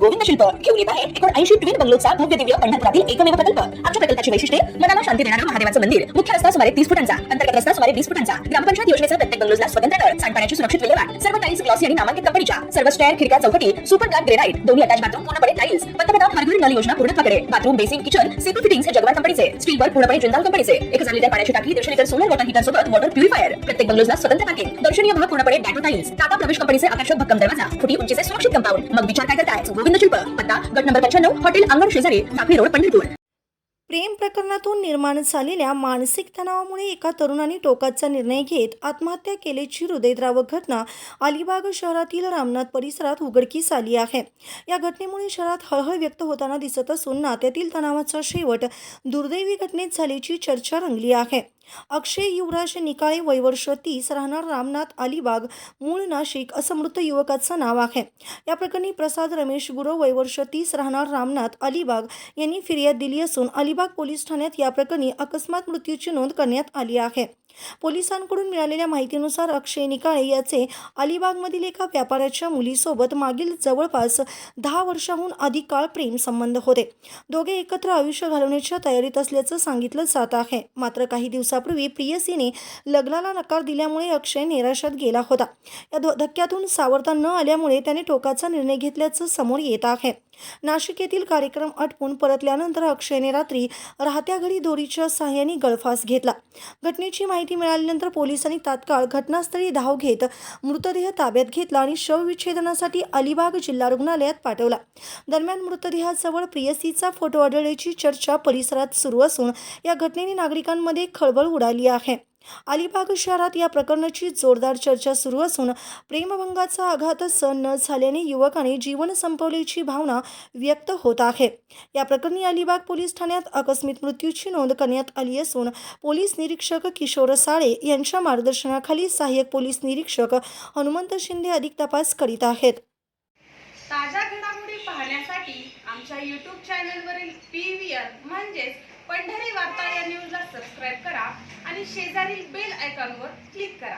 गोविंद शिल्प घेऊन येत आहे 80 ट्विन बंगलोचा भव्य दिव्य पंढरपुरातील एकमेव प्रकल्प। आमच्या प्रकल्पाची वैशिष्ट्ये मनाला शांती देणारं महादेवाचं मंदिर, मुख्य रस्ता सुमारे 30 फुटांचा, अंतर्गत रस्ता सुमारे 20 फुटांचा, ग्रामपंचायत योजनेचा प्रत्येक बंगलोजला स्वतंत्र नळ, सांडपाण्याची सुरक्षित विल्हेवाट, सर्व टाइल्स ग्लॉसी आणि नामांकित कंपनीच्या, सर्व स्टेअर, खिडक्या, चौकटी सुपर ग्लास ग्रेनाइट, दोन्ही अटॅच बाथरूम पूर्णपणे टाइल्स, पंतप्रधान हर घर नल योजना पूर्णत्वाकडे, bathroom, basin, kitchen, CP fittings हे जगवार कंपनीचे, स्टील वर्क पूर्णपणे जिंदाल कंपनीचे, 1000 लिटर पाण्याची टाकी, 150 लिटर सोलर वॉटर हीटर सोबत वॉटर प्युरिफायर, प्रत्येक बंगलोजला स्वतंत्र पार्किंग, दर्शनीय भाग पूर्णपणे डॅटो टाइल्स, टाटा प्रवेश कंपनीचे आकर्षक भक्कम दरवाजा, फुटी उंचीचे सुरक्षित कंपाऊंड। मग विचार काय करताय? गोविंद शिल्प, पत्ता गट नंबर 95, हॉटेल अंगण शेजारी, साखळी रोड, पंढरपूर। प्रेम प्रकरणातून निर्माण झालेल्या मानसिक तणावामुळे एका तरुणाने टोकाचा निर्णय घेत आत्महत्या केल्याची हृदयद्रावक घटना अलिबाग शहरातील रामनाथ परिसरात उघडकीस आली आहे। या घटनेमुळे शहरात हळहळ व्यक्त होताना दिसत असून नात्यातील तणावाचा शेवट दुर्दैवी घटनेत झाल्याची चर्चा रंगली आहे। अक्षय युवराज निकाळे, वय वर्ष 30, राहणार रामनाथ, अलिबाग, मूळ नाशिक असं मृत युवकाचं नाव आहे। या प्रकरणी प्रसाद रमेश गुरव, वय वर्ष 30, राहणार रामनाथ, अलिबाग यांनी फिर्याद दिली असून अलिबाग पोलीस ठाण्यात या प्रकरणी अकस्मात मृत्यूची नोंद करण्यात आली आहे। पोलिसांकडून मिळालेल्या माहितीनुसार अक्षय निकाळे याचे अलिबागमधील एका व्यापाऱ्याच्या मुलीसोबत मागील जवळपास 10 वर्षांहून अधिक काळ प्रेम संबंध होते। दोघे एकत्र आयुष्य घालवण्याच्या तयारीत असल्याचं सांगितलं जात आहे। मात्र काही दिवसापूर्वी प्रियसीने लग्नाला नकार दिल्यामुळे अक्षय निराशात गेला होता। या धक्क्यातून सावरता न आल्यामुळे त्याने टोकाचा निर्णय घेतल्याचं समोर येत आहे। नाशिक येथील कार्यक्रम आटपून परतल्यानंतर अक्षयने रात्री राहत्या घरी दोरीच्या सहाय्याने गळफास घेतला। घटनेची माहिती मिळाल्यानंतर पोलिसांनी तात्काळ घटनास्थळी धाव घेत मृतदेह ताब्यात घेतला आणि शवविच्छेदनासाठी अलिबाग जिल्हा रुग्णालयात पाठवला। दरम्यान मृतदेहाजवळ प्रियसीचा फोटो आढळल्याची चर्चा परिसरात सुरू असून या घटनेने नागरिकांमध्ये खळबळ उडाली आहे। अलिबाग शहरात या प्रकरणाची जोरदार चर्चा सुरू असून प्रेमभंगाचा आघात सहन न झाल्याने युवकाने जीवन संपवल्याची भावना व्यक्त होत आहे। या प्रकरणी अलिबाग पोलीस ठाण्यात आकस्मिक मृत्यूची नोंद करण्यात आली असून पोलीस निरीक्षक किशोर साळे यांच्या मार्गदर्शनाखाली सहाय्यक पोलीस निरीक्षक हनुमंत शिंदे अधिक तपास करीत आहेत। ताज्या घडामोडी पाहण्यासाठी आमच्या YouTube चॅनलवरील PVR म्हणजेच पंढरी वार्ता या न्यूजला सबस्क्राइब करा आणि शेजारील बेल आयकॉनवर क्लिक करा।